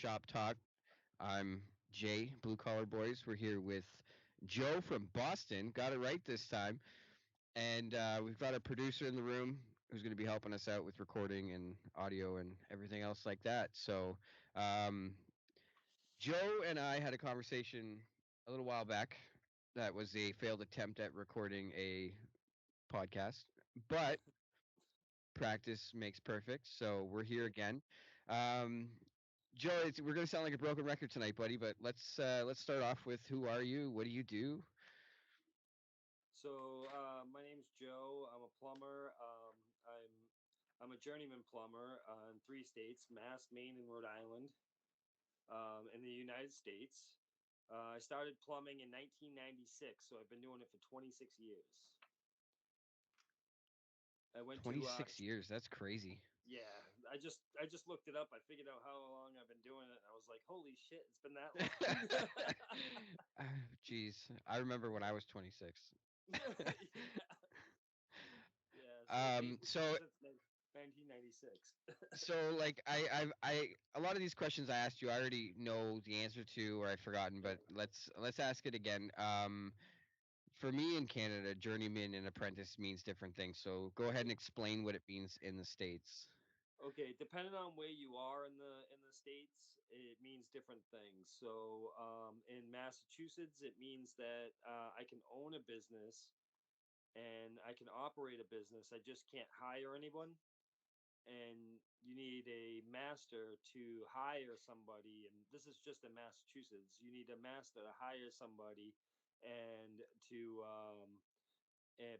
Shop Talk. I'm Jay, Blue Collar Boys. We're here with Joe from Boston. Got it right this time. And we've got a producer in the room who's going to be helping us out with recording and audio and everything else like that. So, um, Joe and I had a conversation a little while back. That was a failed attempt at recording a podcast, but practice makes perfect. So we're here again. Um, Joe, we're gonna sound like a broken record tonight, buddy. But let's start off with who are you? What do you do? So my name's Joe. I'm a plumber. I'm a journeyman plumber in three states: Mass, Maine, and Rhode Island. In the United States, I started plumbing in 1996, so I've been doing it for 26 years. I went to 26 years. That's crazy. yeah. I just looked it up. I figured out how long I've been doing it. I was like, holy shit, it's been that long. Jeez, I remember when I was 26. Yeah. Yeah. So um, basically, so since 1996. so like I a lot of these questions I asked you, I already know the answer to or I've forgotten, but let's ask it again. For me in Canada, journeyman and apprentice means different things. So go ahead and explain what it means in the States. Okay, depending on where you are in the states, it means different things. So in Massachusetts, it means that I can own a business and I can operate a business. I just can't hire anyone, and you need a master to hire somebody. And this is just in Massachusetts. You need a master to hire somebody, and to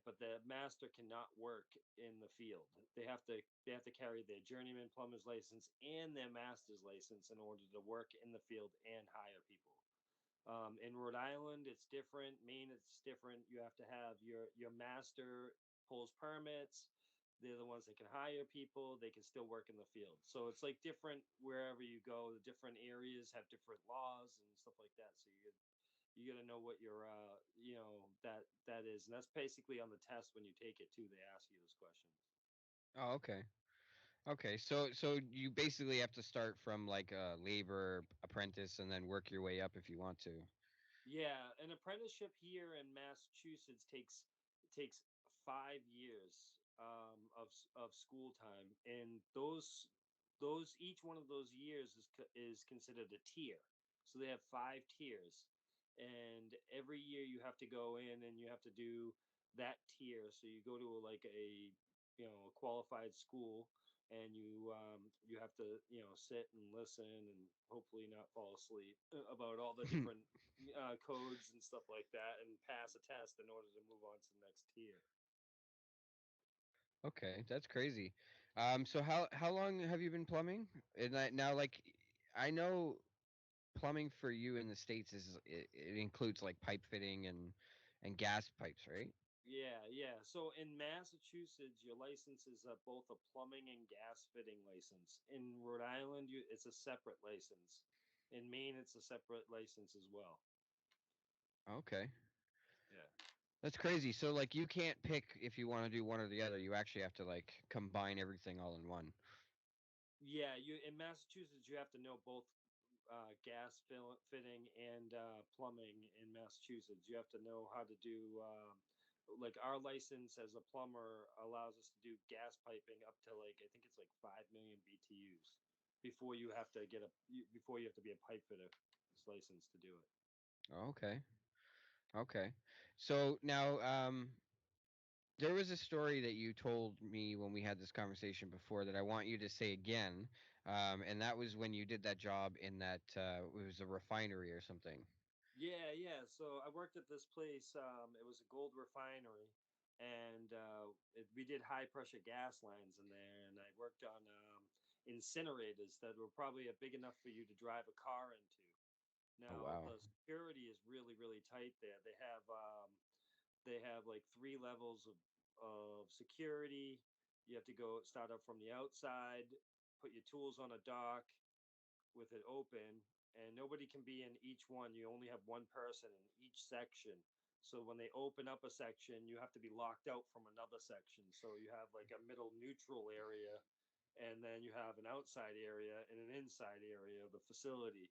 but the master cannot work in the field. They have to carry their journeyman plumber's license and their master's license in order to work in the field and hire people. In Rhode Island, it's different. Maine, it's different. You have to have your master pulls permits. They're the ones that can hire people. They can still work in the field. So it's like different wherever you go. The different areas have different laws and stuff like that. So you got to know what your that is, and that's basically on the test when you take it too. They ask you those questions. Oh, okay. Okay. So you basically have to start from like a labor apprentice and then work your way up if you want to. Yeah, an apprenticeship here in Massachusetts takes 5 years of school time, and those each one of those years is considered a tier. So they have five tiers, and every year you have to go in and you have to do that tier. So you go to like a qualified school, and you have to sit and listen and hopefully not fall asleep about all the different codes and stuff like that, and pass a test in order to move on to the next tier. Okay, that's crazy. So how long have you been plumbing? And now, like, I know plumbing for you in the States it includes like pipe fitting and gas pipes, right? Yeah, yeah. So in Massachusetts, your license is both a plumbing and gas fitting license. In Rhode Island, it's a separate license. In Maine, it's a separate license as well. Okay, Yeah. that's crazy. So like, you can't pick if you want to do one or the other. You actually have to like combine everything all in one. Yeah, you in Massachusetts, you have to know both fitting and plumbing in Massachusetts. You have to know how to do like our license as a plumber allows us to do gas piping up to like I think it's like 5 million BTUs before you have to before you have to be a pipe fitter license to do it. Okay, okay. So now, there was a story that you told me when we had this conversation before that I want you to say again, and that was when you did that job in that it was a refinery or something. Yeah, yeah. So I worked at this place. It was a gold refinery, and we did high pressure gas lines in there. And I worked on incinerators that were probably big enough for you to drive a car into. Oh Now wow. the security is really really tight there. They have like three levels of security. You have to go start up from the outside, put your tools on a dock, with it open, and nobody can be in each one. You only have one person in each section. So when they open up a section, you have to be locked out from another section. So you have like a middle neutral area, and then you have an outside area and an inside area of the facility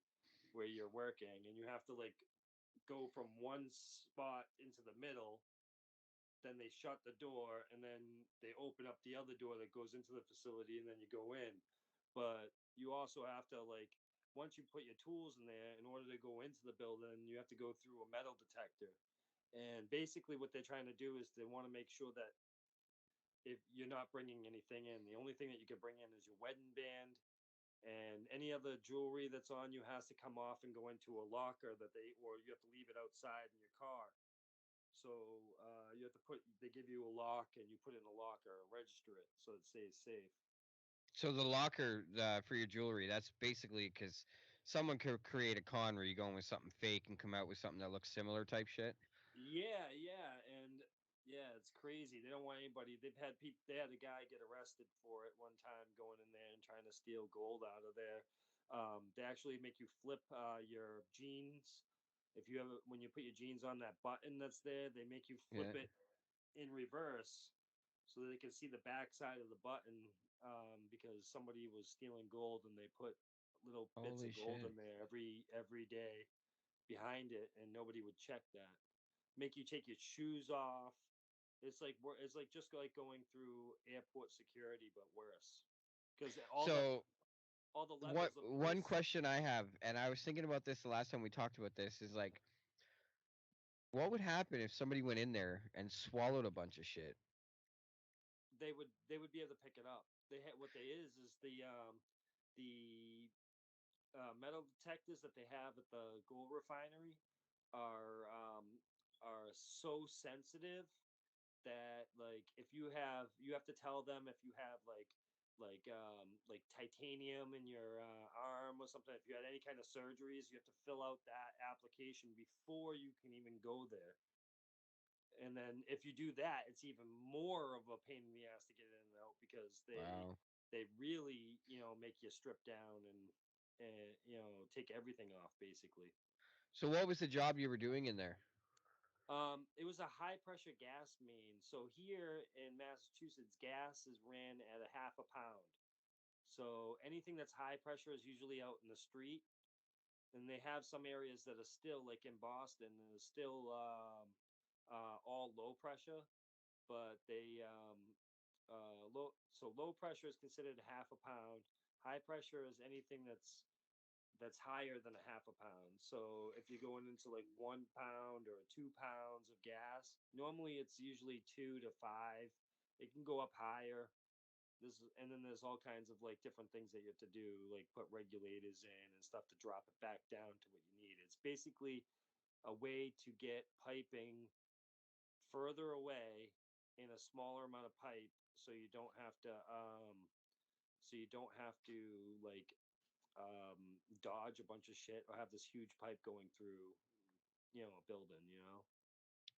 where you're working, and you have to like go from one spot into the middle, then they shut the door, and then they open up the other door that goes into the facility, and then you go in. But you also have to like, once you put your tools in there, in order to go into the building, you have to go through a metal detector. And basically what they're trying to do is they want to make sure that if you're not bringing anything in, the only thing that you can bring in is your wedding band, and any other jewelry that's on you has to come off and go into a locker that they, or you have to leave it outside in your car. So you have to put, they give you a lock and you put it in a locker and register it so it stays safe. So the locker for your jewelry, that's basically because someone could create a con where you go in with something fake and come out with something that looks similar type shit. Yeah, yeah, and yeah, it's crazy. They don't want anybody. They've had people. They had a guy get arrested for it one time, going in there and trying to steal gold out of there. They actually make you flip your jeans. If you have, when you put your jeans on, that button that's there, they make you flip Yeah. it in reverse so that they can see the back side of the button, because somebody was stealing gold and they put little bits Holy of gold shit. in there every day behind it, and nobody would check that. Make you take your shoes off. It's like just like going through airport security, but worse. Because So all the what levels of one police, question I have, and I was thinking about this the last time we talked about this, is like, what would happen if somebody went in there and swallowed a bunch of shit? they would be able to pick it up. They had what they is the metal detectors that they have at the gold refinery are um, are so sensitive that like if you have, you have to tell them if you have like titanium in your arm or something. If you had any kind of surgeries, you have to fill out that application before you can even go there. And then if you do that, it's even more of a pain in the ass to get in and out, because Wow. they really, make you strip down and take everything off basically. So what was the job you were doing in there? It was a high pressure gas main. So here in Massachusetts, gas is ran at a half a pound. So anything that's high pressure is usually out in the street, and they have some areas that are still, like in Boston, and is still all low pressure. But they low pressure is considered half a pound. High pressure is anything that's higher than a half a pound. So if you're going into like 1 pound or 2 pounds of gas, normally it's usually 2 to 5. It can go up higher. And then there's all kinds of like different things that you have to do, like put regulators in and stuff to drop it back down to what you need. It's basically a way to get piping further away in a smaller amount of pipe, so you don't have to like dodge a bunch of shit or have this huge pipe going through, a building.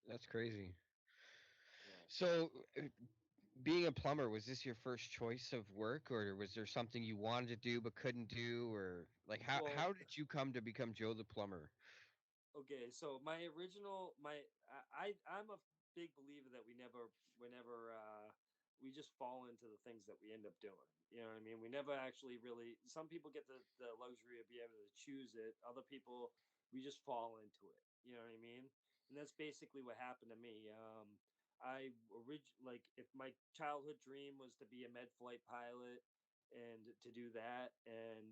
That's crazy. Yeah. So being a plumber, was this your first choice of work, or was there something you wanted to do but couldn't do, or like Well, how did you come to become Joe the plumber? okay, so my original my I'm a big believer that we just fall into the things that we end up doing. You know what I mean? We never actually really, some people get the luxury of being able to choose it. Other people, we just fall into it. You know what I mean? And that's basically what happened to me. Like, if my childhood dream was to be a med flight pilot and to do that, and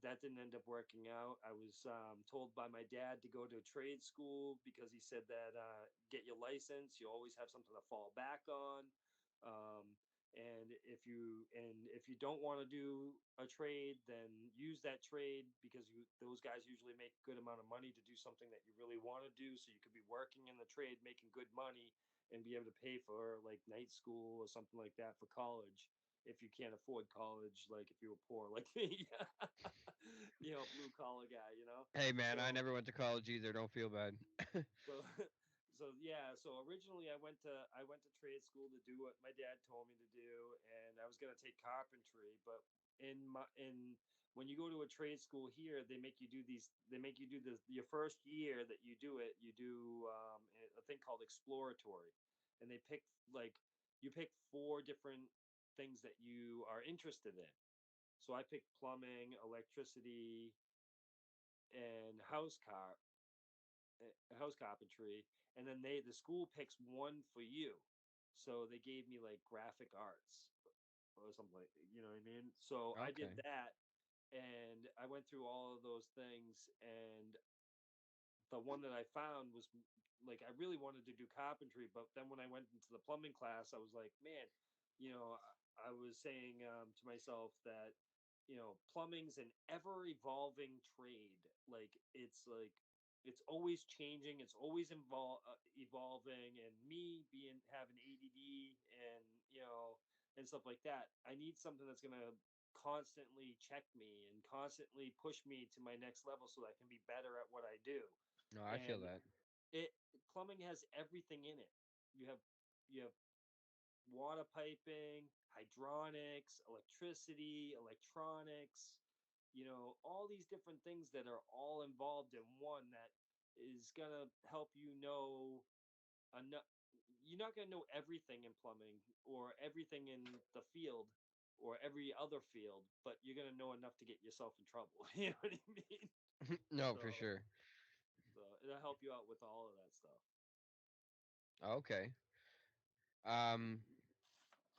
that didn't end up working out. I was told by my dad to go to a trade school because he said that get your license, you always have something to fall back on. Um, and if you don't want to do a trade, then use that trade, because those guys usually make a good amount of money to do something that you really want to do. So you could be working in the trade, making good money, and be able to pay for like night school or something like that for college, if you can't afford college, like if you were poor like me. Blue collar guy, Hey man, I so never went to college either. Don't feel bad. so so yeah, so originally I went to trade school to do what my dad told me to do, and I was going to take carpentry. But in when you go to a trade school here, they make you do this, your first year that you do it, you do a thing called exploratory. And they pick like, you pick four different things that you are interested in. So I picked plumbing, electricity, and house carpentry, and then the school picks one for you. So they gave me like graphic arts or something like, you know what I mean? So I did Okay. that, and I went through all of those things, and the one that I found was like I really wanted to do carpentry, but then when I went into the plumbing class, I was like, man, I was saying to myself that plumbing's an ever evolving trade. It's always changing, it's always evolving, and me being having ADD and and stuff like that, I need something that's gonna constantly check me and constantly push me to my next level so that I can be better at what I do. No, I feel And that. it plumbing has everything in it. You have you have water piping, hydronics, electricity, electronics, all these different things that are all involved in one that is going to help enough. You're not going to know everything in plumbing or everything in the field or every other field, but you're going to know enough to get yourself in trouble. You know what I mean? No, for So, sure. so it'll help you out with all of that stuff. Okay. Um,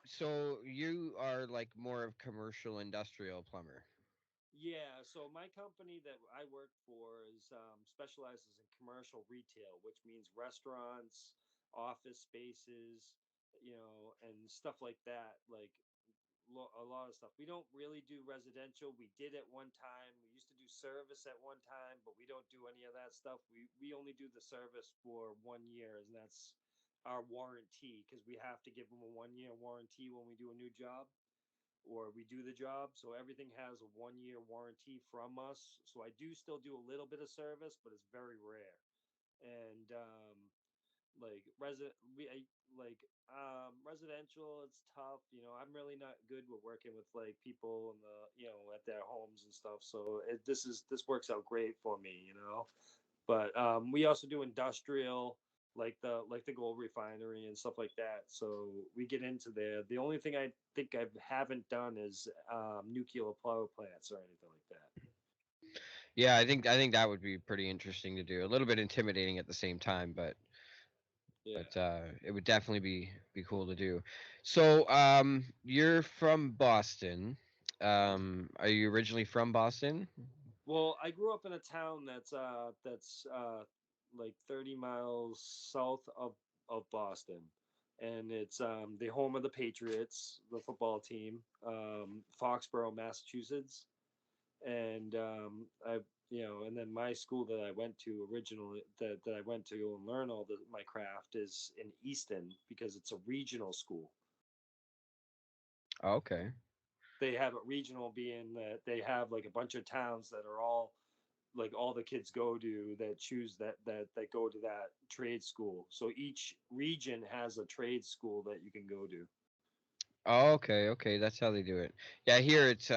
so you are like more of commercial industrial plumber. Yeah, so my company that I work for is specializes in commercial retail, which means restaurants, office spaces, and stuff like that. Like a lot of stuff. We don't really do residential. We did at one time. We used to do service at one time, but we don't do any of that stuff. We only do the service for 1 year, and that's our warranty because we have to give them a 1 year warranty when we do a new job or we do the job. So everything has a 1 year warranty from us. So I do still do a little bit of service, but it's very rare. And like resident we I, like residential, it's tough. I'm really not good with working with like people in the at their homes and stuff. So this works out great for me. But we also do industrial, like the gold refinery and stuff like that. So we get into there. The only thing I think I haven't done is nuclear power plants or anything like that. Yeah, I think that would be pretty interesting to do. A little bit intimidating at the same time, Yeah. but it would definitely be cool to do. So, you're from Boston. Are you originally from Boston? Well, I grew up in a town that's like 30 miles south of Boston, and it's the home of the Patriots, the football team, Foxborough, Massachusetts. And and then my school that I went to originally, that I went to go and learn my craft, is in Easton because it's a regional school. Oh, okay. They have it regional being that they have like a bunch of towns that are all like all the kids go to that choose that go to that trade school. So each region has a trade school that you can go to. Oh, okay, okay, that's how they do it. Yeah, here it's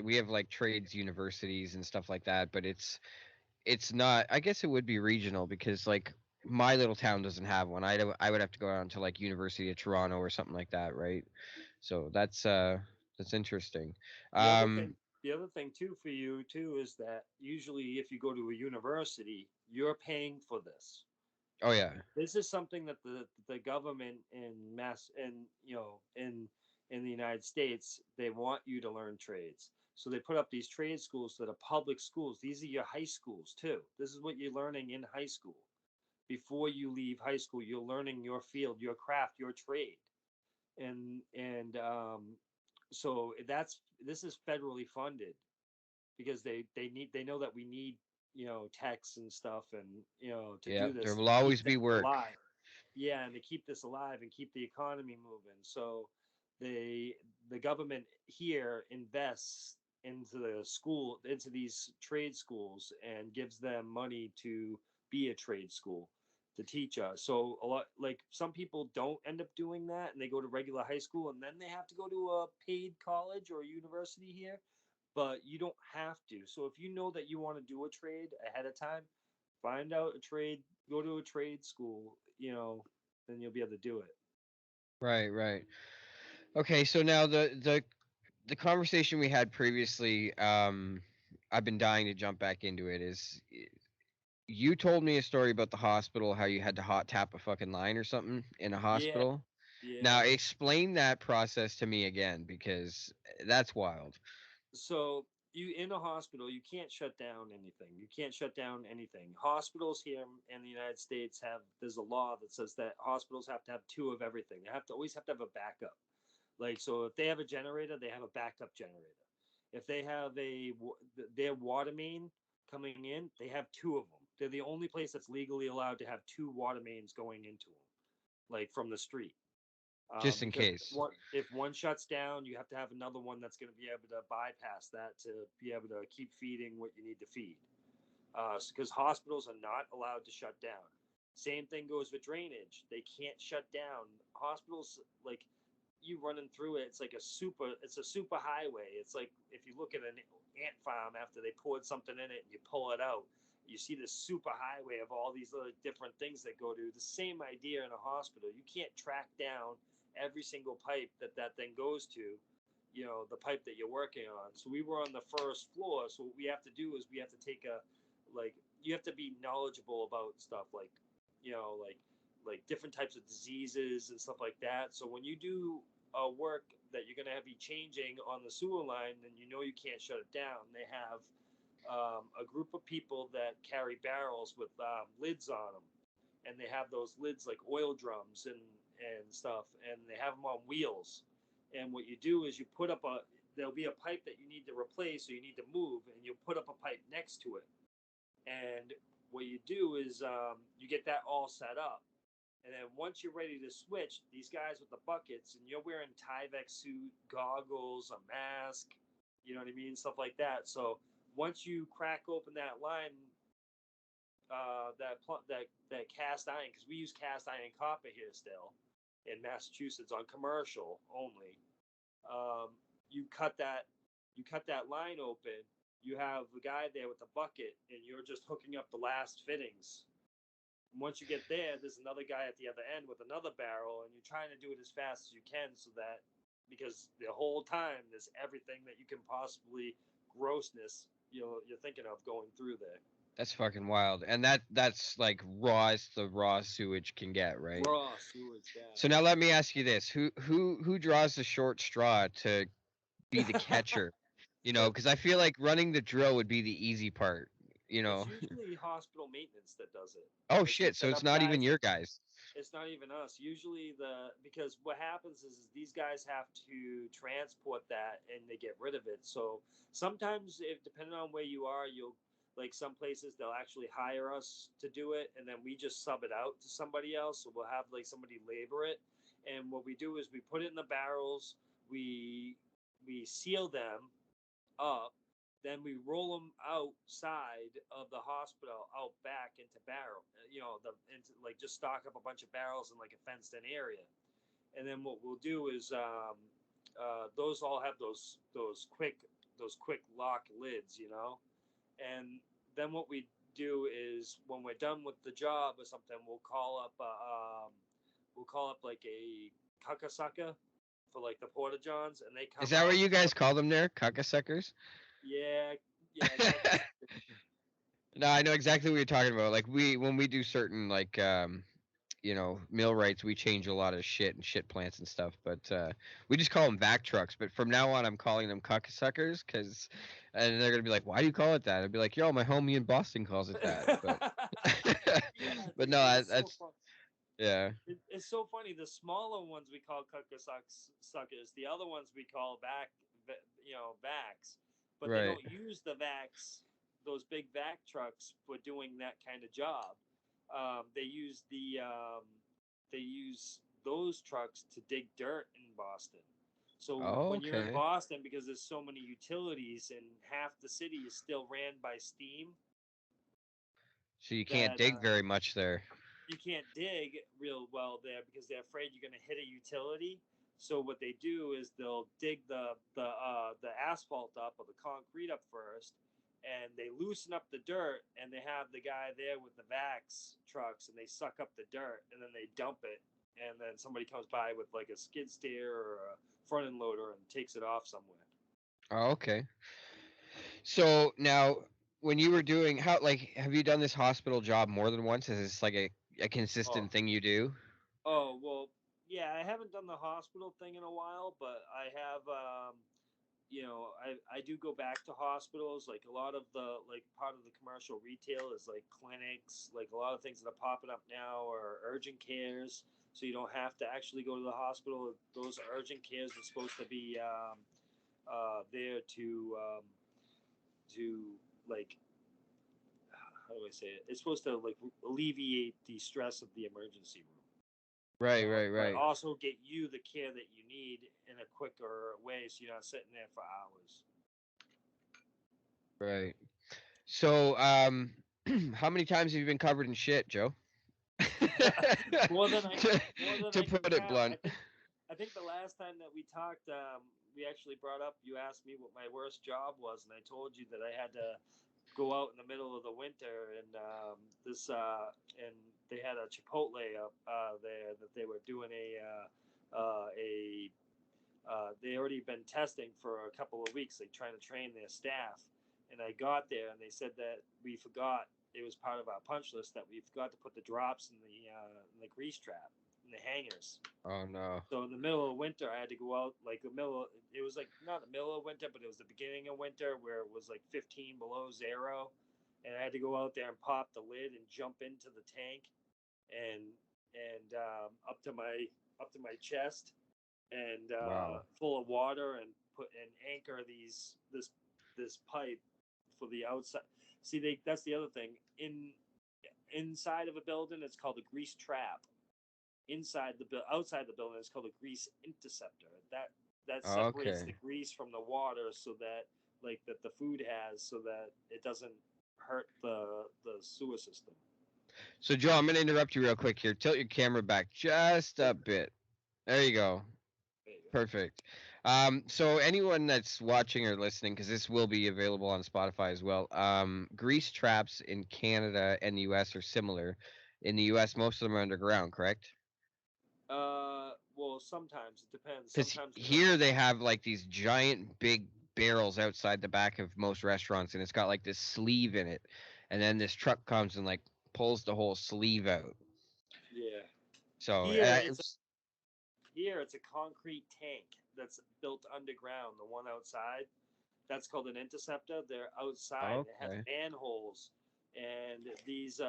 we have like trades universities and stuff like that, but it's not. I guess it would be regional because like my little town doesn't have one. I would have to go down to like University of Toronto or something like that, right? So that's interesting. The other thing, Um, the other thing too for you too is that usually if you go to a university, you're paying for this. oh yeah. This is something that the government in mass and in the United States, they want you to learn trades. So they put up these trade schools that are public schools. These are your high schools too. This is what you're learning in high school. Before you leave high school, you're learning your field, your craft, your trade. And so this is federally funded because they know that we need techs and stuff, and to Yeah, do there this will and to keep always things be work. alive. Yeah, and to keep this alive and keep the economy moving. So they the government here invests into into these trade schools and gives them money to be a trade school to teach us. So a lot, like some people don't end up doing that and they go to regular high school and then they have to go to a paid college or university here, but you don't have to. So if you know that you want to do a trade ahead of time, find out a trade, go to a trade school, then you'll be able to do it. Right, right. Okay, so now the conversation we had previously, I've been dying to jump back into it. Is you told me a story about the hospital, how you had to hot tap a fucking line or something in a Yeah, hospital. Now yeah. explain that process to me again because that's wild. So you in a hospital, you can't shut down anything. You can't shut down anything. Hospitals here in the United States have there's a law that says that hospitals have to have two of everything. They have to always have to have a backup. Like so, if they have a generator, they have a backup generator. If they have their water main coming in, they have two of them. They're the only place that's legally allowed to have two water mains going into them, like from the street. Just in Because case. if one shuts down, you have to have another one that's going to be able to bypass that to be able to keep feeding what you need to feed. Because hospitals are not allowed to shut down. Same thing goes with drainage. They can't shut down. Hospitals, like you running through it, it's a super highway. It's like if you look at an ant farm after they poured something in it and you pull it out, you see this super highway of all these little different things that go to. The same idea in a hospital. You can't track down every single pipe that thing goes to, the pipe that you're working on. So we were on the first floor. So what we have to do is we have to take a like you have to be knowledgeable about stuff you know like like different types of diseases and stuff like that. So when you do work that you're going to be changing on the sewer line, then you can't shut it down. They have a group of people that carry barrels with lids on them, and they have those lids like oil drums and stuff, and they have them on wheels. And what you do is you put up a there'll be a pipe that you need to replace or you need to move, and you put up a pipe next to it. And what you do is you get that all set up. And then once you're ready to switch, these guys with the buckets, and you're wearing Tyvek suit, goggles, a mask, you know what I mean, stuff like that. So once you crack open that line, that cast iron, because we use cast iron copper here still in Massachusetts on commercial only. Um, you cut that you cut that line open. You have the guy there with the bucket, and you're just hooking up the last fittings. And once you get there, there's another guy at the other end with another barrel, and you're trying to do it as fast as you can, so that because the whole time there's everything that you can possibly grossness you're thinking of going through there. That's fucking wild. And that's like raw as the raw sewage can get, right? Raw sewage, So now let me ask you this: who draws the short straw to be the yeah. catcher? Because I feel like running the drill would be the easy part. You It's know. usually hospital maintenance that does it. Oh Like they shit! So set it's up not even guys your that guys. it's not even us. Usually because what happens is these guys have to transport that and they get rid of it. So sometimes if depending on where you are, you'll like some places they'll actually hire us to do it and then we just sub it out to somebody else. So we'll have like somebody labor it. And what we do is we put it in the barrels, we we seal them up. Then we roll them outside of the hospital, out back into barrel. Into like just stock up a bunch of barrels in like a fenced-in area. And then what we'll do is those all have those quick lock lids, And then what we do is when we're done with the job or something, we'll call up like a cuckasucker for like the porta johns, and they Is come that what out. you guys call them there, cuckasuckers? Yeah, yeah, cuckasucker. No, I know exactly what you're talking about. Like when we do certain like mill rights, we change a lot of shit and shit plants and stuff. But we just call them vac trucks. But from now on, I'm calling them cuckasuckers because, and they're gonna be like, "Why do you call it that?" I'd be like, "Yo, my homie in Boston calls it that." But Yeah, but dude, no, it's so that's fun. yeah, It's so funny. The smaller ones we call suckers. The other ones we call vacs. But they right. don't use the vacs, those big vac trucks, for doing that kind of job. They use those trucks to dig dirt in Boston. So Oh, when you're in okay. Boston, because there's so many utilities and half the city is still ran by steam, So you can't that dig very much there. you can't dig real well there because they're afraid you're going to hit a utility. So what they do is they'll dig the asphalt up or the concrete up first, and they loosen up the dirt, and they have the guy there with the vax trucks, and they suck up the dirt, and then they dump it, and then somebody comes by with like a skid steer or a front end loader and takes it off somewhere. Oh, okay. So now, when you were doing how, like, have you done this hospital job more than once? Is this like a consistent Oh, thing you do? well, yeah, I haven't done the hospital thing in a while, but I have. I do go back to hospitals. Like a lot of the like part of the commercial retail is like clinics. Like a lot of things that are popping up now are urgent cares. So you don't have to actually go to the hospital. Those urgent cares are supposed to be there to like how do I say it? It's supposed to like alleviate the stress of the emergency room, Right, right, but right, also get you the care that you need in a quicker way, so you're not sitting there for hours. right. So, how many times have you been covered in shit, Joe? more than I to, more than to I can put it count. blunt. I think the last time that we talked, we actually brought up. You asked me what my worst job was, and I told you that I had to go out in the middle of the winter and and they had a Chipotle up there that they were doing a they already been testing for a couple of weeks, like trying to train their staff. And I got there, and they said that we forgot it was part of our punch list that we forgot to put the drops in the grease trap in the hangers. Oh no. So in the middle of winter, I had to go out like the middle. It was like not the middle of winter, but it was the beginning of winter where it was like 15 below zero, and I had to go out there and pop the lid and jump into the tank and up to my chest and Wow. full of water and put and anchor this pipe for the outside. See, that's the other thing inside of a building. It's called a grease trap. Inside the outside the building, it's called a grease interceptor. That separates the Okay. grease from the water so that that the food has so that it doesn't hurt the sewer system. So, Joe, I'm gonna interrupt you real quick here. Tilt your camera back just a bit. There you go. There you go. Perfect. So anyone that's watching or listening, because this will be available on Spotify as well, grease traps in Canada and the US are similar. In the US, most of them are underground, correct? Well, sometimes it depends. Because Sometimes they're here they have like these giant big barrels outside the back of most restaurants, and it's got like this sleeve in it, and then this truck comes and like pulls the whole sleeve out. yeah. So Here it's it's a concrete tank that's built underground. The one outside, that's called an interceptor. They're outside. It has okay. manholes, and these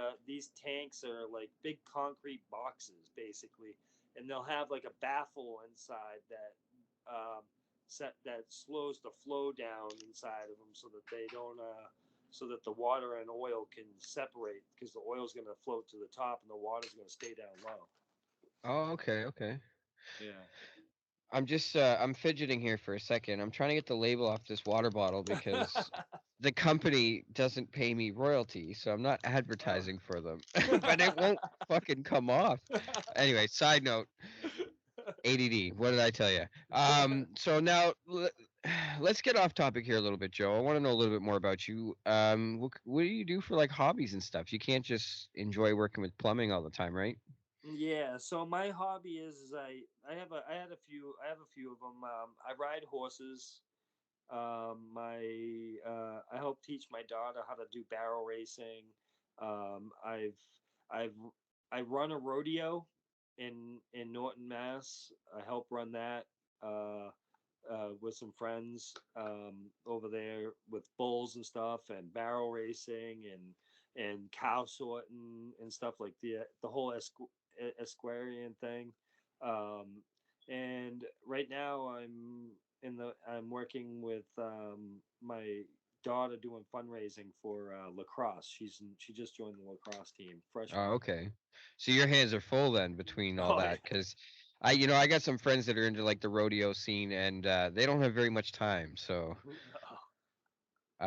tanks are like big concrete boxes, basically, and they'll have like a baffle inside that um, that slows the flow down inside of them, so that they don't. So that the water and oil can separate, because the oil is going to float to the top and the water is going to stay down low. Oh, okay, okay. Yeah. I'm fidgeting here for a second. I'm trying to get the label off this water bottle because the company doesn't pay me royalty, so I'm not Oh. advertising for them. But it won't fucking come off. Anyway, side note, ADD. What did I tell you? So now let's get off topic here a little bit, Joe. I want to know a little bit more about you. What do you do for like hobbies and stuff? You can't just enjoy working with plumbing all the time, right? Yeah, so my hobby is I have a few of them. I ride horses. My I help teach my daughter how to do barrel racing. Um, I've I've I run a rodeo in Norton, Mass. I help run that with some friends over there with bulls and stuff and barrel racing and cow sorting and stuff like the whole Esquarian thing. Um, and right now I'm working with my daughter doing fundraising for lacrosse. She just joined the lacrosse team Oh, freshman. okay. So your hands are full then between all Oh yeah. that, because I got some friends that are into like the rodeo scene, and they don't have very much time. So, No,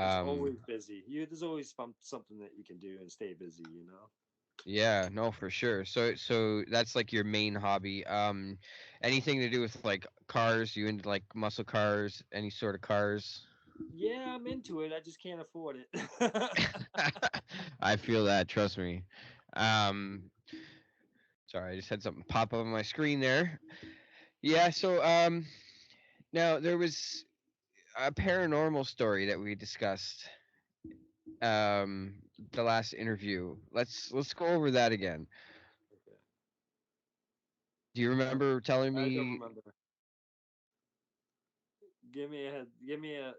it's always um, busy. There's always something that you can do and stay busy. You know. yeah, no, for sure. So that's like your main hobby. Anything to do with like cars? You into like muscle cars? Any sort of cars? Yeah, I'm into it. I just can't afford it. I feel that. Trust me. Um, Sorry, I just had something pop up on my screen there. Yeah, so now there was a paranormal story that we discussed the last interview. Let's go over that again. Okay. Do you I remember telling I don't me? remember. Give me a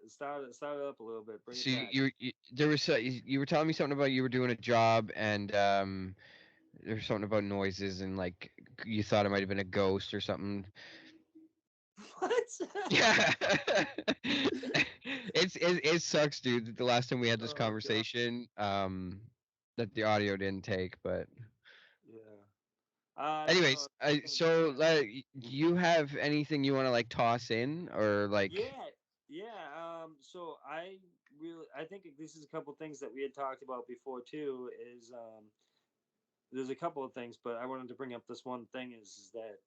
start it up a little bit. Bring it So back. you there was you were telling me something about you were doing a job and there's something about noises and like you thought it might have been a ghost or something. What? Yeah, it sucks, dude. The last time we had this Oh god. conversation, that the audio didn't take. But Yeah. No, anyways, nothing. so Yeah. you have anything you want to like toss in or like? Yeah. Yeah. So I think this is a couple things that we had talked about before too. Is there's a couple of things, but I wanted to bring up this one thing is that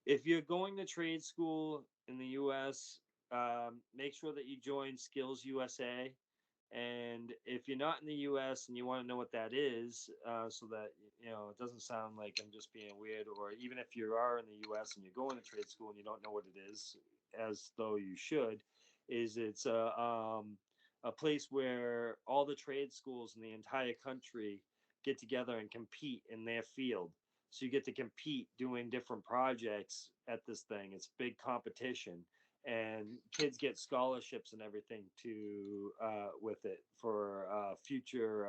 if you're going to trade school in the U.S., make sure that you join Skills USA. And if you're not in the U.S. and you want to know what that is, so that it doesn't sound like I'm just being weird, or even if you are in the U.S. and you're going to trade school and you don't know what it is, as though you should, is it's a place where all the trade schools in the entire country get together and compete in their field. So you get to compete doing different projects at this thing. It's big competition, and kids get scholarships and everything to with it for future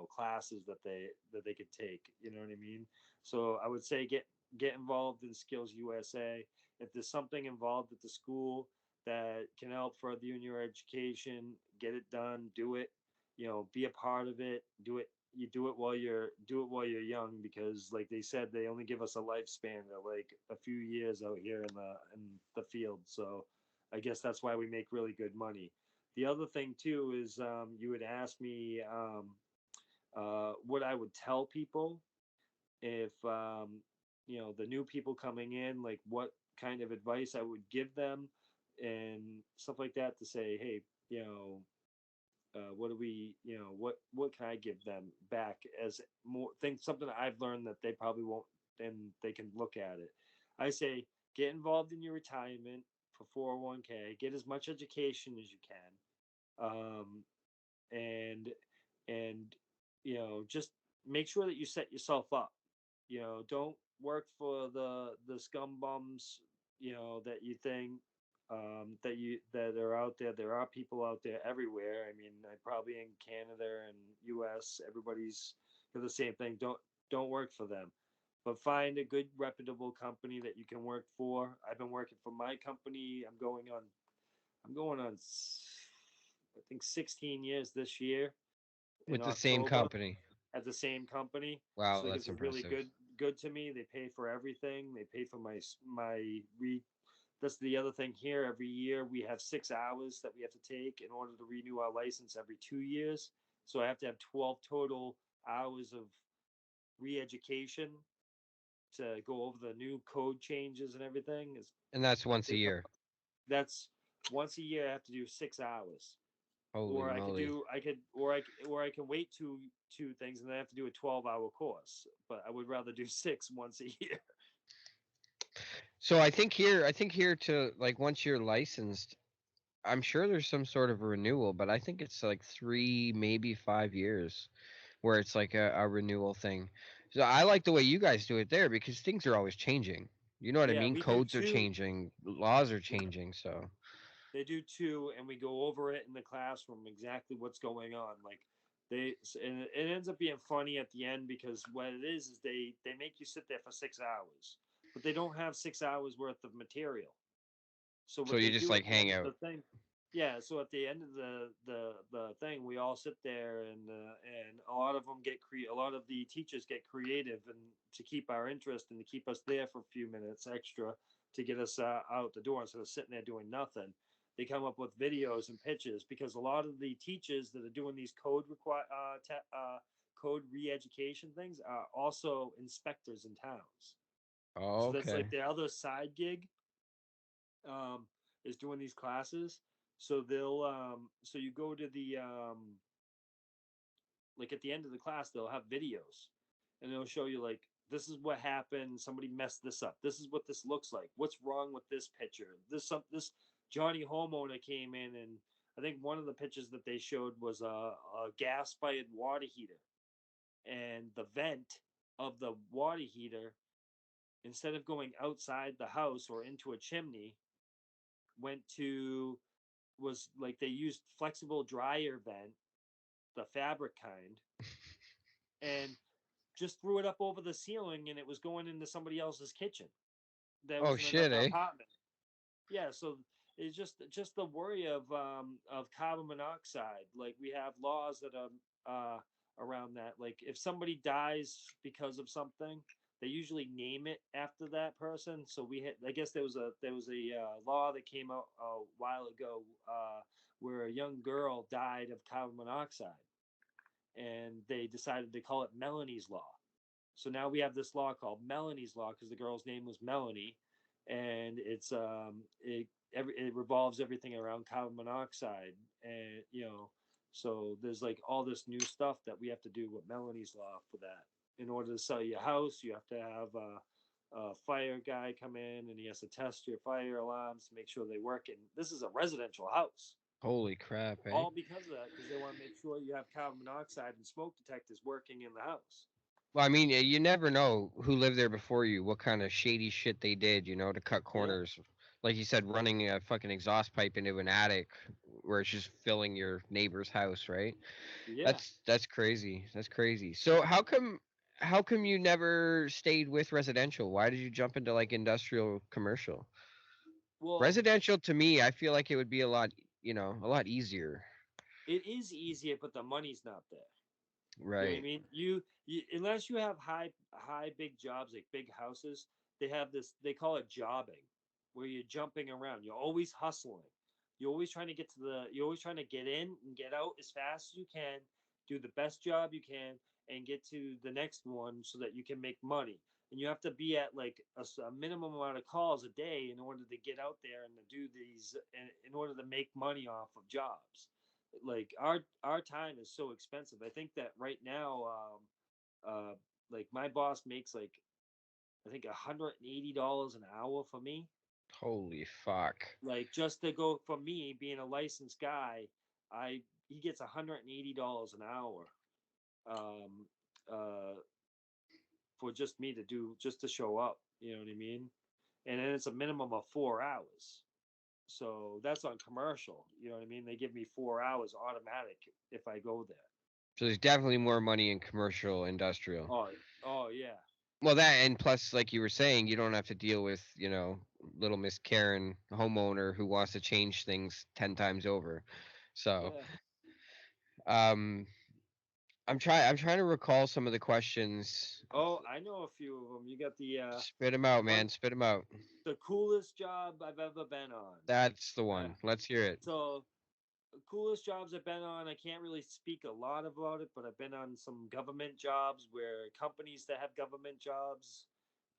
classes that they could take. You know what I mean? So I would say get involved in Skills USA. If there's something involved at the school that can help further you in your education, get it done. Do it. Be a part of it. Do it. You do it while you're young, because like they said, they only give us a lifespan of like a few years out here in the field. So I guess that's why we make really good money. The other thing too is you would ask me what I would tell people if the new people coming in, like what kind of advice I would give them and stuff like that, to say, hey, what do we, what can I give them back as more things, something that I've learned that they probably won't, and they can look at it. I say get involved in your retirement for 401k, get as much education as you can, um, and and just make sure that you set yourself up. Don't work for the scum bums, that you think that are out there. There are people out there everywhere. I mean, I probably in Canada and US, everybody's do the same thing. Don't work for them, but find a good reputable company that you can work for. I've been working for my company. I'm going on I think 16 years this year in With the same October company. at the same company. Wow, So like that's they're really impressive. good to me. They pay for everything. They pay for my re. That's the other thing here. Every year we have 6 hours that we have to take in order to renew our license every 2 years. So I have to have 12 total hours of re-education to go over the new code changes and everything. Is And that's once a year. that's once a year. I have to do 6 hours, Holy or I could moly. do I could or I can wait two things and then I have to do a 12-hour course. But I would rather do six once a year. So I think here to like once you're licensed, I'm sure there's some sort of renewal, but I think it's like 3, maybe 5 years where it's like a renewal thing. So I like the way you guys do it there because things are always changing. You know what I Yeah, mean? we do Codes are two. changing, laws are changing. So They do two, and we go over it in the classroom exactly what's going on. Like and it ends up being funny at the end, because what it is they make you sit there for 6 hours, but they don't have 6 hours worth of material. So so what you they just do like at the hang end of the out. thing, yeah. So at the end of the thing, we all sit there, and a lot of them a lot of the teachers get creative, and to keep our interest and to keep us there for a few minutes extra to get us out the door instead of sitting there doing nothing. They come up with videos and pitches, because a lot of the teachers that are doing these code re-education things are also inspectors in towns. Oh, So that's like okay. their other side gig, um, is doing these classes. So so you go to the like at the end of the class, they'll have videos, and they'll show you like this is what happened. Somebody messed this up. This is what this looks like. What's wrong with this picture? This Johnny homeowner came in, and I think one of the pictures that they showed was a gas fired water heater, and the vent of the water heater, instead of going outside the house or into a chimney, went to was like they used flexible dryer vent, the fabric kind, and just threw it up over the ceiling, and it was going into somebody else's kitchen that Oh was in shit, another eh? apartment. Yeah, so it's just the worry of carbon monoxide. Like we have laws that are around that. Like if somebody dies because of something, they usually name it after that person. So we had, I guess there was a law that came out a while ago where a young girl died of carbon monoxide, and they decided to call it Melanie's law. So now we have this law called Melanie's law because the girl's name was Melanie, and it revolves everything around carbon monoxide, and so there's like all this new stuff that we have to do with Melanie's law for that. In order to sell your house, you have to have a fire guy come in, and he has to test your fire alarms to make sure they work. And this is a residential house, Holy crap, eh? all because of that, because they want to make sure you have carbon monoxide and smoke detectors working in the house. Well, I mean, you never know who lived there before you, what kind of shady shit they did, to cut Yeah, corners. Like you said, running a fucking exhaust pipe into an attic where it's just filling your neighbor's house, right? yeah. That's crazy. That's crazy. So how come you never stayed with residential? Why did you jump into like industrial commercial? Well, Residential to me, I feel like it would be a lot easier. it is easier, but the money's not there. You know what I Right. mean? You unless you have high big jobs like big houses, they have this, they call it jobbing, where you're jumping around. You're always hustling. You're always trying to get in and get out as fast as you can, do the best job you can, and get to the next one so that you can make money. And you have to be at like a minimum amount of calls a day in order to get out there and to do these, in order to make money off of jobs. Like our time is so expensive. I think that right now, uh, like my boss makes like, I think $180 an hour for me. Holy fuck. Like just to go for me being a licensed guy, I he gets $180 an hour, um, uh, for just me to do, just to show up. You know what I mean? And then it's a minimum of 4 hours. So that's on commercial. You know what I mean? They give me 4 hours automatic if I go there. So there's definitely more money in commercial industrial. Oh yeah. Well, that and plus, like you were saying, you don't have to deal with, little Miss Karen homeowner who wants to change things 10 times over. So, Yeah. um, I'm trying to recall some of the questions. Oh, I know a few of them. You got Spit them out, one man. Spit them out. the coolest job I've ever been on. That's the Uh, one. Let's hear it. so coolest jobs I've been on. I can't really speak a lot about it, but I've been on some government jobs where companies that have government jobs,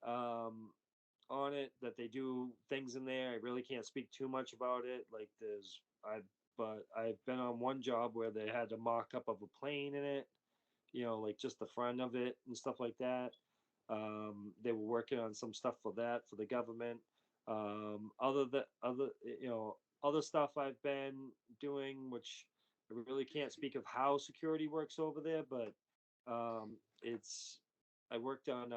um, on it, that they do things in there. I really can't speak too much about it. Like but I've been on one job where they had a mock up of a plane in it, like just the front of it and stuff like that. They were working on some stuff for that for the government. Other stuff I've been doing, which I really can't speak of how security works over there, but it's I worked on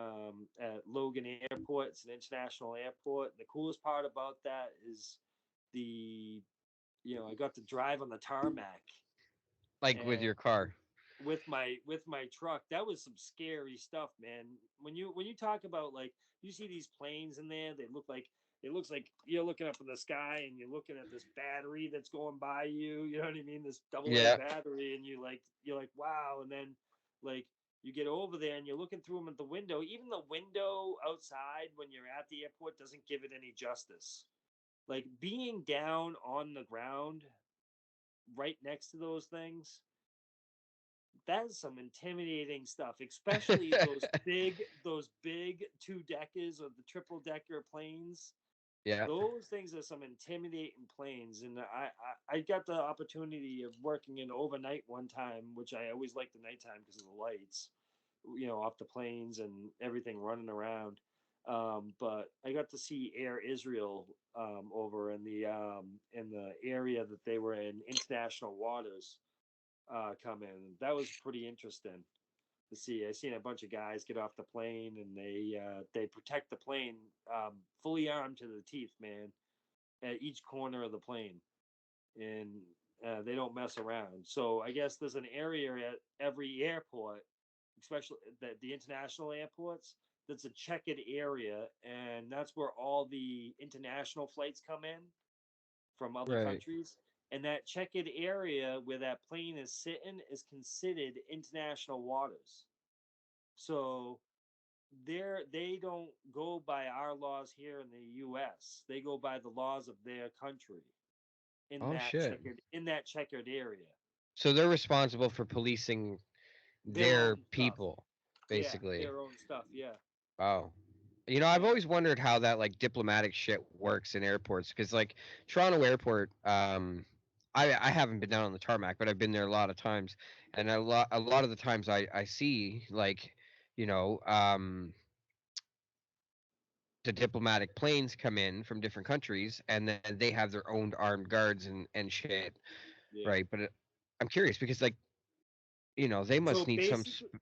at Logan Airport. It's an international airport. The coolest part about that is the I got to drive on the tarmac, Like with and your car. with my truck. That was some scary stuff, man. When you talk about, like, you see these planes in there, it looks like you're looking up in the sky and you're looking at this battery that's going by you. You know what I mean? This double A Yeah. battery, and you're like, wow. And then, like, you get over there and you're looking through them at the window. Even the window outside when you're at the airport doesn't give it any justice. Like being down on the ground right next to those things, that's some intimidating stuff, especially those big two deckers or the triple decker planes. Yeah. Those things are some intimidating planes, and I got the opportunity of working in overnight one time, which I always like the nighttime because of the lights. off the planes and everything running around. But I got to see Air Israel over in the area that they were in, international waters, come in. That was pretty interesting to see. I seen a bunch of guys get off the plane, and they protect the plane, fully armed to the teeth, man, at each corner of the plane, and they don't mess around. So I guess there's an area at every airport, especially the international airports. That's a checkered area, and that's where all the international flights come in from other Right. countries. And that checkered area where that plane is sitting is considered international waters. So they don't go by our laws here in the U.S. They go by the laws of their country Oh shit. in that checkered area. So they're responsible for policing Their their own stuff. people, Yeah, basically. their own stuff. Yeah, Oh. I've yeah, always wondered how that like diplomatic shit works in airports because like Toronto Airport, I haven't been down on the tarmac, but I've been there a lot of times, and a lot of the times I see like, you know, the diplomatic planes come in from different countries, and then they have their own armed guards and shit, yeah. right? But I'm curious because like, they So must need some basically,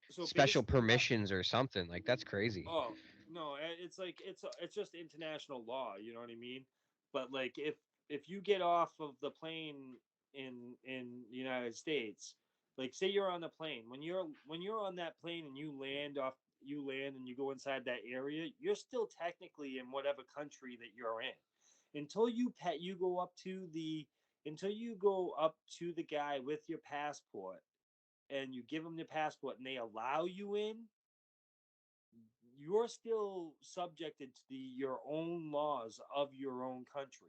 so special basically, what permissions or something. Like that's crazy. Oh no, it's like it's just international law. You know what I mean? But like if you get off of the plane in the United States, like say you're on the plane, when you're on that plane and you land and you go inside that area, you're still technically in whatever country that you're in. Until you go up to the until you go up to the guy with your passport and you give them the passport and they allow you in, you're still subjected to your own laws of your own country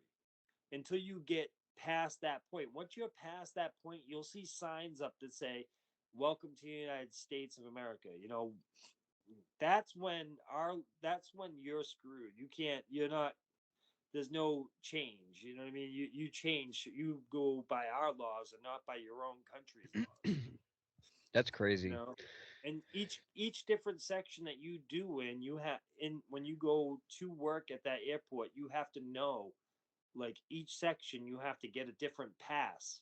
until you get past that point. Once you're past that point, you'll see signs up that say, "Welcome to the United States of America." That's when you're screwed. You can't. You're not. There's no change. You know what I mean? You change. You go by our laws and not by your own country's laws. That's You crazy. know, and each different section that you do in you have in when you go to work at that airport, you have to know, like, each section you have to get a different pass.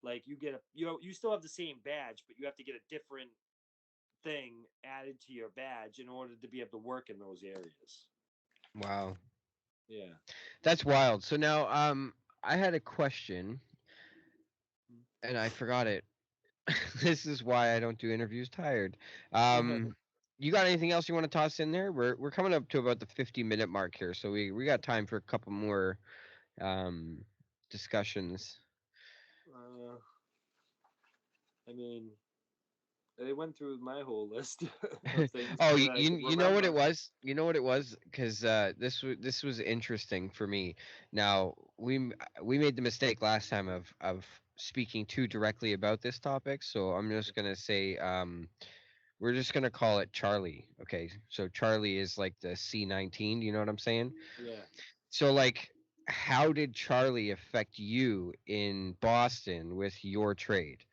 Like, you still have the same badge, but you have to get a different thing added to your badge in order to be able to work in those areas. Wow. Yeah. That's wild. So now, I had a question and I forgot it. This is why I don't do interviews tired. You got anything else you want to toss in there? We're coming up to about the 50-minute mark here, so we got time for a couple more um discussions. uh, I mean, they went through my whole list of things Oh, that I could you know what it remember. was? You know what it was? Because this was interesting for me. Now we made the mistake last time of speaking too directly about this topic, so I'm just gonna say we're just gonna call it Charlie. Okay, so Charlie is like the C19. You know what I'm saying? Yeah. So like, how did Charlie affect you in Boston with your trade?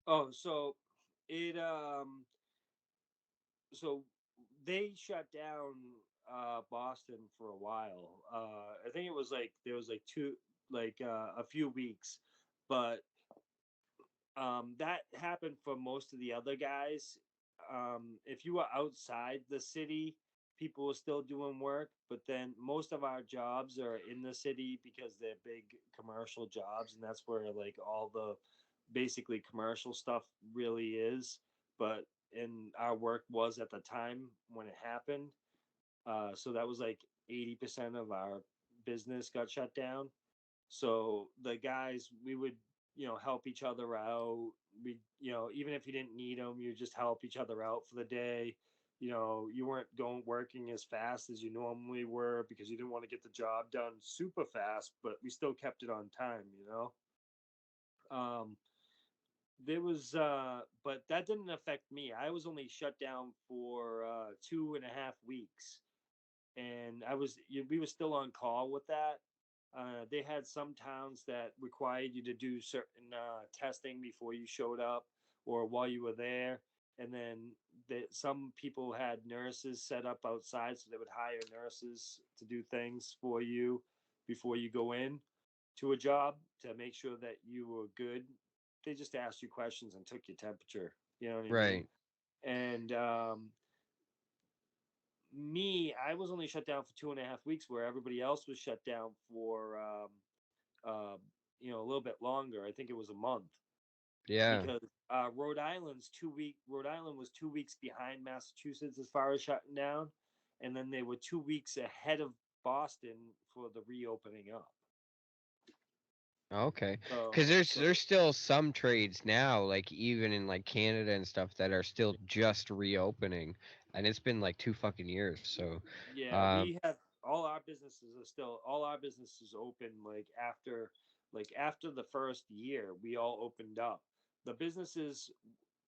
Oh, it so they shut down Boston for a while. I think it was like there was like a few weeks, but that happened for most of the other guys. If you were outside the city, people were still doing work, but then most of our jobs are in the city because they're big commercial jobs, and that's where like all the basically commercial stuff really is. But and our work was at the time when it happened. So that was like 80% of our business got shut down. So the guys, we would, help each other out. Even if you didn't need them, you just help each other out for the day. You weren't going working as fast as you normally were because you didn't want to get the job done super fast, but we still kept it on time. Um, but that didn't affect me. I was only shut down for 2.5 weeks, and we were still on call with that. They had some towns that required you to do certain testing before you showed up or while you were there. and then some people had nurses set up outside, so they would hire nurses to do things for you before you go in to a job to make sure that you were good. They just asked you questions and took your temperature. You know what I mean? Right. And me, I was only shut down for 2.5 weeks, where everybody else was shut down for uh, a little bit longer. I think it was a month, Yeah. because Rhode Island was 2 weeks behind Massachusetts as far as shutting down, and then they were 2 weeks ahead of Boston for the reopening up. Okay. Because So there's still some trades now, like even in like Canada and stuff, that are still just reopening, and it's been like 2 fucking years. So, yeah, uh, we have all our businesses open, like after the first year we all opened up. The businesses,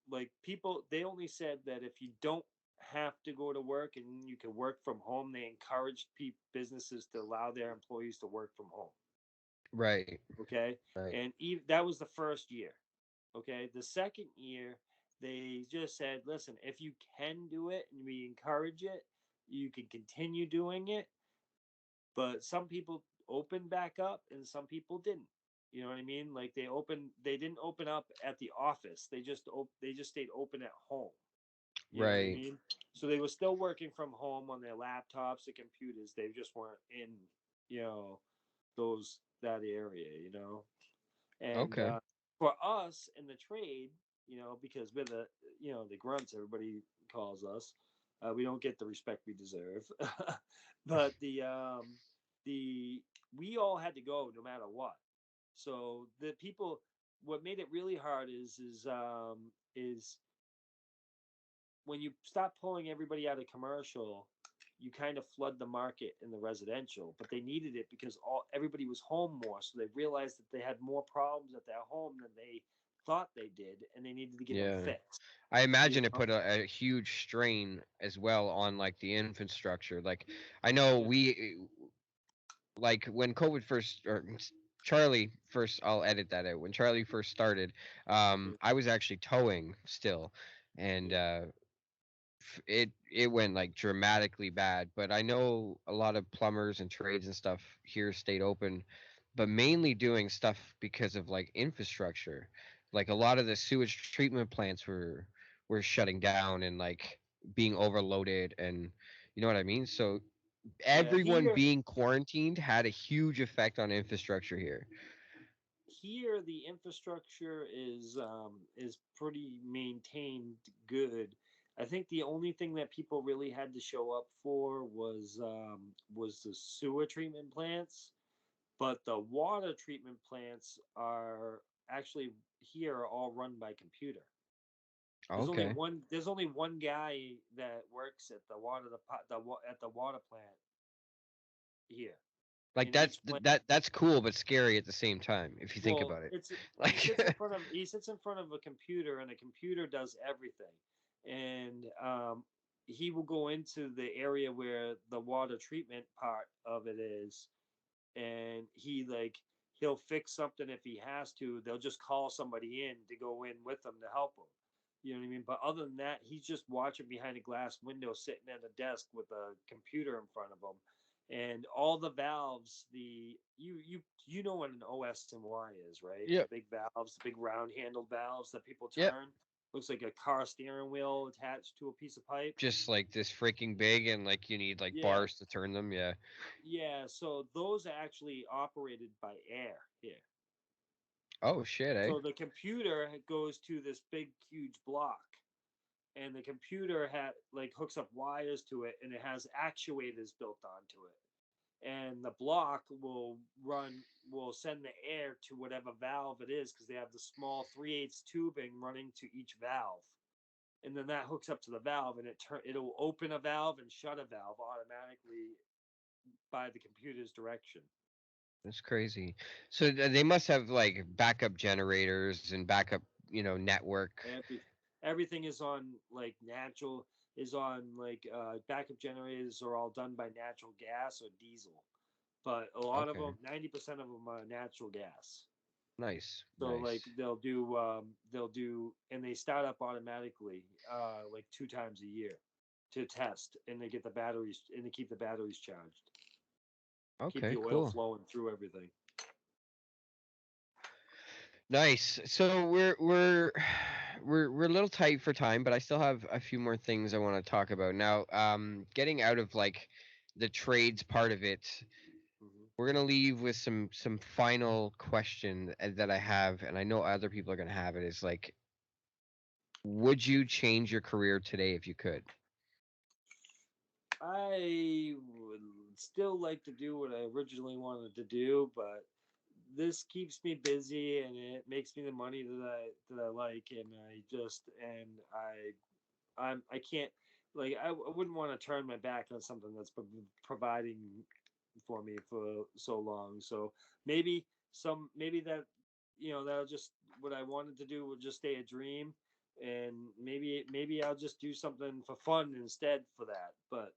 like, people, they only said that if you don't have to go to work and you can work from home, they encouraged businesses to allow their employees to work from home. right, Okay, right, and that was the first year. Okay, the second year they just said, listen, if you can do it and we encourage it, you can continue doing it. But some people opened back up and some people didn't. You know what I mean? Like, they didn't open up at the office. They just stayed open at home. You know what I right. mean? So they were still working from home on their laptops and computers. They just weren't in, you know, those that area. And Okay. for us in the trade, because we're the grunts, everybody calls us. We don't get the respect we deserve, but the we all had to go no matter what. So the people, what made it really hard is when you stop pulling everybody out of commercial, you kind of flood the market in the residential. But they needed it because everybody was home more, so they realized that they had more problems at their home than they thought they did, and they needed to get them Yeah. fixed. I You imagine it know? put a huge strain as well on like the infrastructure. Like, I know Yeah, we like when COVID first or Charlie first. I'll edit that out. When Charlie first started, yeah, I was actually towing still, and yeah, it went like dramatically bad. But I know a lot of plumbers and trades and stuff here stayed open, but mainly doing stuff because of like infrastructure. Like a lot of the sewage treatment plants were shutting down and like being overloaded, and you know what I mean. So yeah. everyone being quarantined had a huge effect on infrastructure here. Here the infrastructure is pretty maintained good. I think the only thing that people really had to show up for was the sewer treatment plants, but the water treatment plants are actually here are all run by computer. Okay. There's only one guy that works at the water at the water plant here Like in each plant. that's cool but scary at the same time if you think Well, about it. it's Like he sits in front of a computer, and a computer does everything. And he will go into the area where the water treatment part of it is, and he'll fix something if he has to. They'll just call somebody in to go in with them to help him. You know what I mean? But other than that, he's just watching behind a glass window, sitting at a desk with a computer in front of him, and all the valves. You know what an OSMY is, right? The yep, big valves, the big round handled valves that people yep. turn. Looks like a car steering wheel attached to a piece of pipe. Just like this freaking big and like you need like Yeah, bars to turn them. Yeah. yeah. So those are actually operated by air here. Oh shit, eh? So the computer goes to this big, huge block, and the computer hooks up wires to it, and it has actuators built onto it. And the block will send the air to whatever valve it is, because they have the small 3/8 tubing running to each valve, and then that hooks up to the valve, and it'll open a valve and shut a valve automatically by the computer's direction. That's crazy. So they must have like backup generators and backup, network. Every, Everything is on backup generators are all done by natural gas or diesel, but a lot of Okay. them, 90% of them are natural gas. Nice, So like nice. they'll do and they start up automatically like 2 times a year to test, and they get the batteries and they keep the batteries charged, keep the Okay, oil cool. flowing through everything. Nice. So we're a little tight for time, but I still have a few more things I want to talk about. Now, getting out of like the trades part of it, Hmm. we're gonna leave with some final question that I have, and I know other people are gonna have it. Is like, would you change your career today if you could? I would still like to do what I originally wanted to do, but this keeps me busy and it makes me the money that I like, and I can't, like, I wouldn't want to turn my back on something that's providing for me for so long. So maybe that, that'll just, what I wanted to do will just stay a dream, and maybe I'll just do something for fun instead for that. But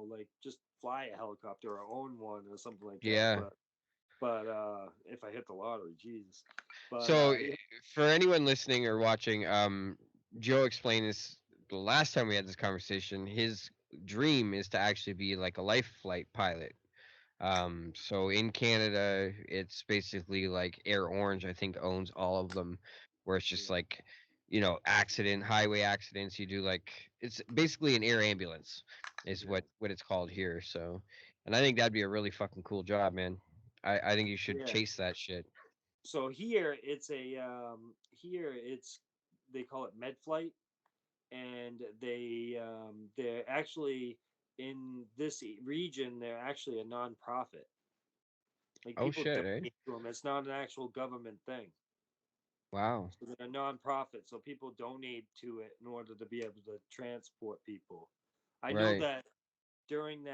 like just fly a helicopter or own one or something like that. Yeah. But if I hit the lottery, Jesus. But So for anyone listening or watching, Joe explained this the last time we had this conversation. His dream is to actually be like a life flight pilot. So in Canada, it's basically like Air Orange, I think, owns all of them, where it's just yeah, like, highway accidents. You do like it's basically an air ambulance, is yeah, what it's called here. So, and I think that'd be a really fucking cool job, man. I think you should yeah. chase that shit. So here it's, they call it med flight, and they're actually, in this region, they're actually a non-profit. Like, Oh people shit, eh? donate to them. It's not an actual government thing. Wow. So they're a non-profit. So people donate to it in order to be able to transport people. I know Right. that during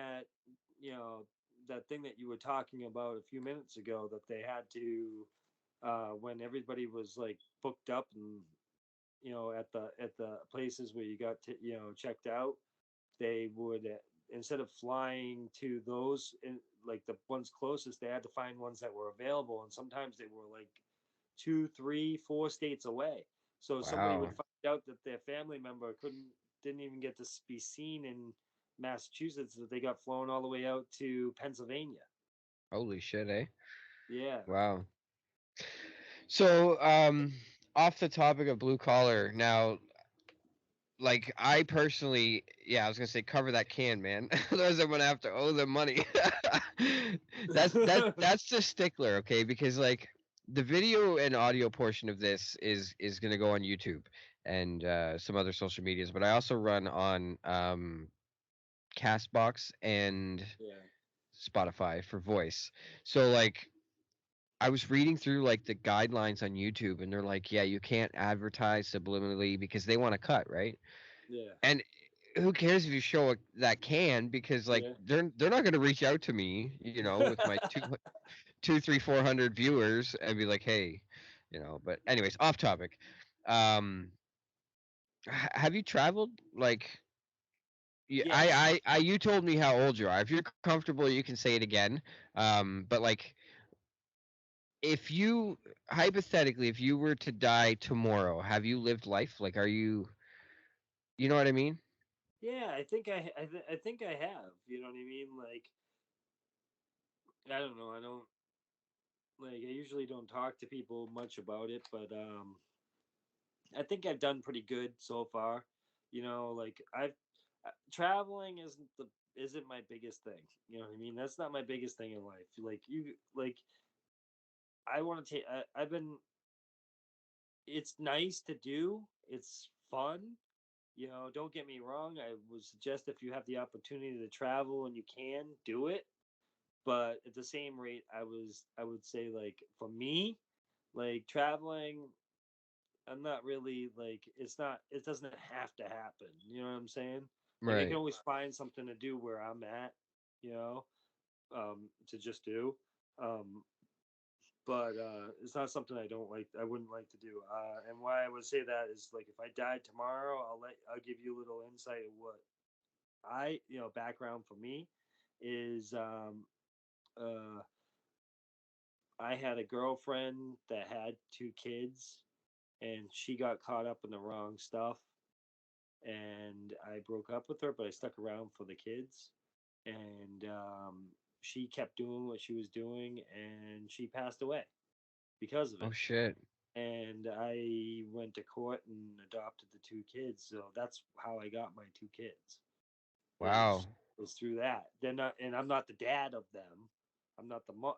you know, that thing that you were talking about a few minutes ago, that they had to, when everybody was like booked up, and at the places where you got to, checked out, they would, instead of flying to those like the ones closest, they had to find ones that were available, and sometimes they were like 2, 3, 4 states away. So somebody would Wow. find out that their family member didn't even get to be seen in Massachusetts, that they got flown all the way out to Pennsylvania. Holy shit, eh? Yeah, Wow. So, off the topic of blue collar, now, like I personally, yeah, I was gonna say cover that can, man. Otherwise, I'm gonna have to owe them money. That's the stickler, okay? Because like the video and audio portion of this is gonna go on YouTube and some other social medias, but I also run on Castbox and yeah, Spotify for voice. So like I was reading through like the guidelines on YouTube, and they're like, yeah, you can't advertise subliminally because they want to cut, right? yeah, And who cares if you show that can, because like yeah. they're not going to reach out to me, with my two, three, 400 viewers and be like, hey, But anyways, off topic. Um, have you traveled like? Yes. You told me how old you are. If you're comfortable, you can say it again. But like, if you hypothetically, if you were to die tomorrow, have you lived life? Like, are you? You know what I mean? Yeah, I think I have. You know what I mean? Like, I don't know. I don't, like, I usually don't talk to people much about it, but I think I've done pretty good so far. Like, I've traveling isn't my biggest thing. You know what I mean? That's not my biggest thing in life. I want to take. I've been. It's nice to do. It's fun. Don't get me wrong. I would suggest, if you have the opportunity to travel and you can, do it. But at the same rate, I would say, like, for me, like, traveling, I'm not really, like, it doesn't have to happen. You know what I'm saying? Like, I can Right. always find something to do where I'm at, you know, to just do. Um, but it's not something I wouldn't like to do. And why I would say that is, like, if I died tomorrow, I'll give you a little insight of what background for me is. Uh, I had a girlfriend that had two kids, and she got caught up in the wrong stuff, and I broke up with her, but I stuck around for the kids, and she kept doing what she was doing, and she passed away because of Oh it. shit. And I went to court and adopted the two kids, so that's how I got my two kids. is Wow. is through that. They're not, and I'm not the dad of them. I'm not the mom,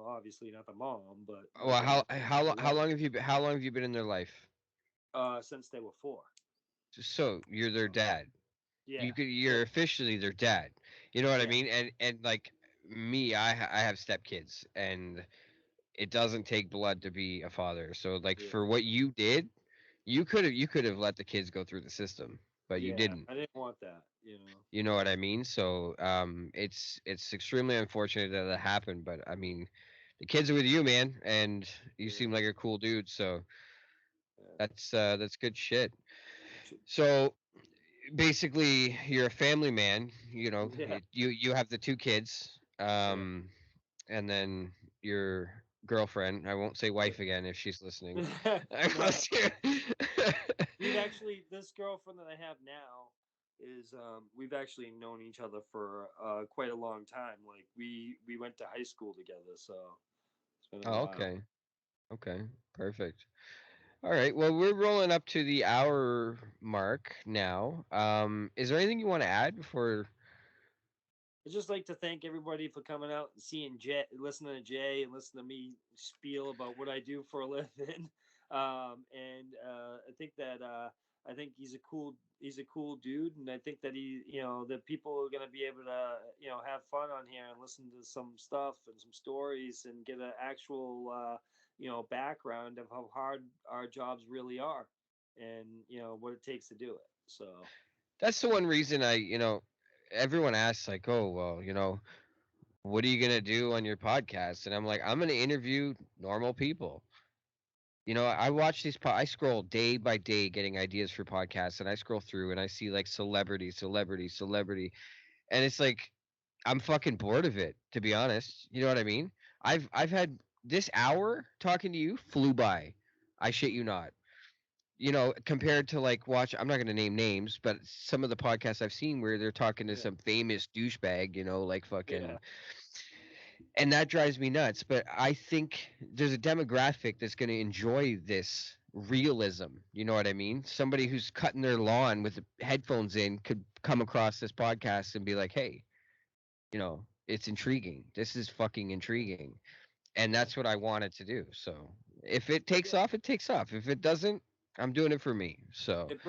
obviously not the mom, but Well, like I'm the how dad. long have you been, how long have you been in their life? Since they were four. So you're their dad. Yeah, You're so officially their dad. You know what I yeah, mean? And like me, I have stepkids, and it doesn't take blood to be a father. So like yeah, for what you did, you could have let the kids go through the system, but you yeah. didn't. I didn't want that. You know what I mean? So it's extremely unfortunate that that happened, but I mean, the kids are with you, man, and you seem Yeah, like a cool dude. So yeah, that's good shit. So basically, you're a family man. You know, yeah. you have the two kids, Yeah. and then your girlfriend. I won't say wife again if she's listening. No, we've actually this girlfriend that I have now is we've actually known each other for quite a long time. Like we went to high school together, so it's been a Oh, while. okay, okay, perfect. All right. Well, we're rolling up to the hour mark now. Is there anything you want to add before? I'd just like to thank everybody for coming out and seeing Jay, listening to Jay, and listening to me spiel about what I do for a living. And I think that I think he's a cool dude, and I think that that people are gonna be able to have fun on here and listen to some stuff and some stories and get an actual background of how hard our jobs really are, and what it takes to do it. So That's the one reason everyone asks like, oh, well, what are you gonna do on your podcast? And I'm like, I'm gonna interview normal people. I watch I scroll day by day getting ideas for podcasts, and I scroll through and I see like celebrity, celebrity, celebrity, and it's like I'm fucking bored of it, to be honest. You know what I mean? I've had this hour talking to you flew by. I shit you not. Compared to like watch, I'm not going to name names, but some of the podcasts I've seen where they're talking to yeah, some famous douchebag, like yeah, fucking, and that drives me nuts. But I think there's a demographic that's going to enjoy this realism. You know what I mean? Somebody who's cutting their lawn with headphones in could come across this podcast and be like, hey, it's intriguing. This is fucking intriguing. And yeah. that's what I wanted to do. So if it takes off, it takes off. If it doesn't, I'm doing it for me. So It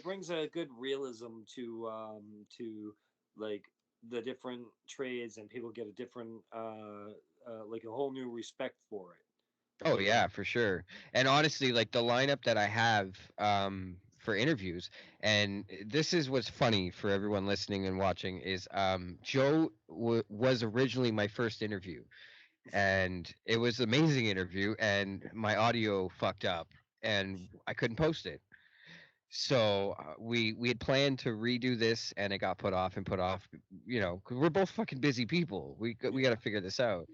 brings a good realism to like the different trades, and people get a different like a whole new respect for it. oh You know. yeah, for sure. And honestly, like the lineup that I have for interviews, and this is what's funny for everyone listening and watching is Joe was originally my first interview, and it was an amazing interview, and my audio fucked up, and I couldn't post it. So we had planned to redo this, and it got put off and put off. 'Cause we're both fucking busy people. We got to Yeah. figure this out.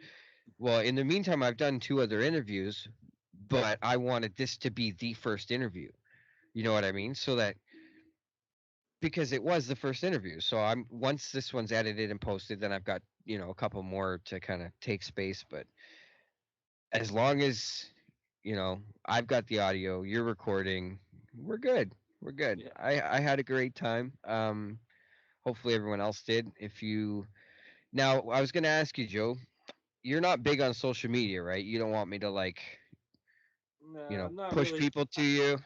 Well, in the meantime, I've done two other interviews, but I wanted this to be the first interview. You know what I mean? So that because it was the first interview. So I'm once this one's edited and posted, then I've got a couple more to kind of take space. But as long as I've got the audio, you're recording, we're good. We're good. Yeah. I had a great time. Hopefully everyone else did. If you now, I was gonna ask you, Joe. You're not big on social media, right? You don't want me to like, Nah, I'm not push really. people to you.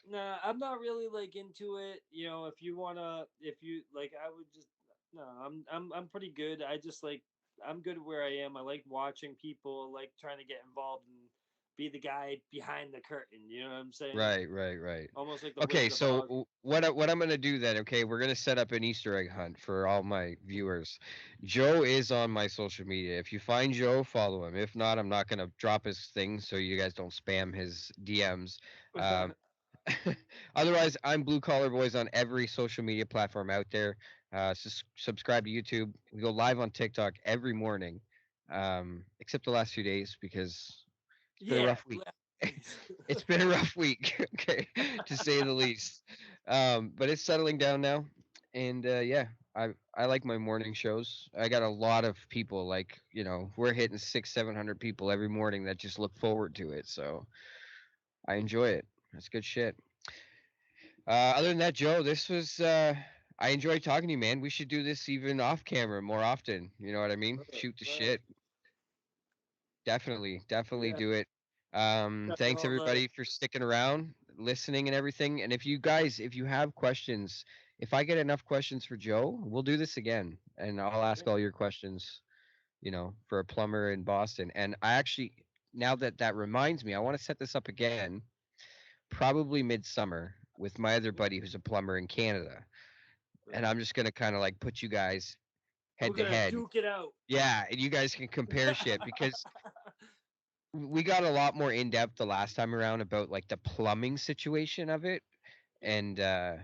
Nah, I'm not really like into it. If you wanna, if you like, I would just. No, I'm pretty good. I just like I'm good where I am. I like watching people. I like trying to get involved and be the guy behind the curtain. You know what I'm saying? Right, right, right. Almost like the Okay, Wizard of so Oz. what I'm gonna do then? Okay, we're gonna set up an Easter egg hunt for all my viewers. Joe is on my social media. If you find Joe, follow him. If not, I'm not gonna drop his thing so you guys don't spam his DMs. Um, Otherwise, I'm Blue Collar Boys on every social media platform out there. Subscribe to YouTube. We go live on TikTok every morning. except the last few days because it's been a Yeah, rough week. please. It's been a rough week, okay, to say the least. But it's settling down now, and yeah, I like my morning shows. I got a lot of people, like we're hitting 700 people every morning that just look forward to it. So I enjoy it. That's good shit. Other than that, Joe, this was. I enjoyed talking to you, man. We should do this even off camera more often. You know what I mean? Shoot the Right. shit. Definitely, definitely Yeah. do it. Cover Thanks all the. everybody for sticking around, listening, and everything. And if you guys, if you have questions, if I get enough questions for Joe, we'll do this again, and I'll ask all your questions. For a plumber in Boston. And I actually, now that that reminds me, I want to set this up again, probably midsummer, with my other buddy who's a plumber in Canada. And Right. I'm just gonna kind of like put you guys We're head to gonna head. duke it out. Yeah, and you guys can compare shit because we got a lot more in depth the last time around about like the plumbing situation of it, Yeah. and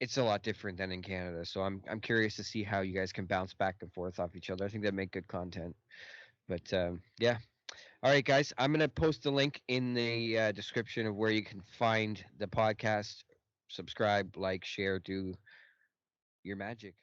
it's a lot different than in Canada. So I'm curious to see how you guys can bounce back and forth off each other. I think that make good content. But yeah. All right, guys. I'm gonna post the link in the description of where you can find the podcast. Subscribe, like, share, do your magic.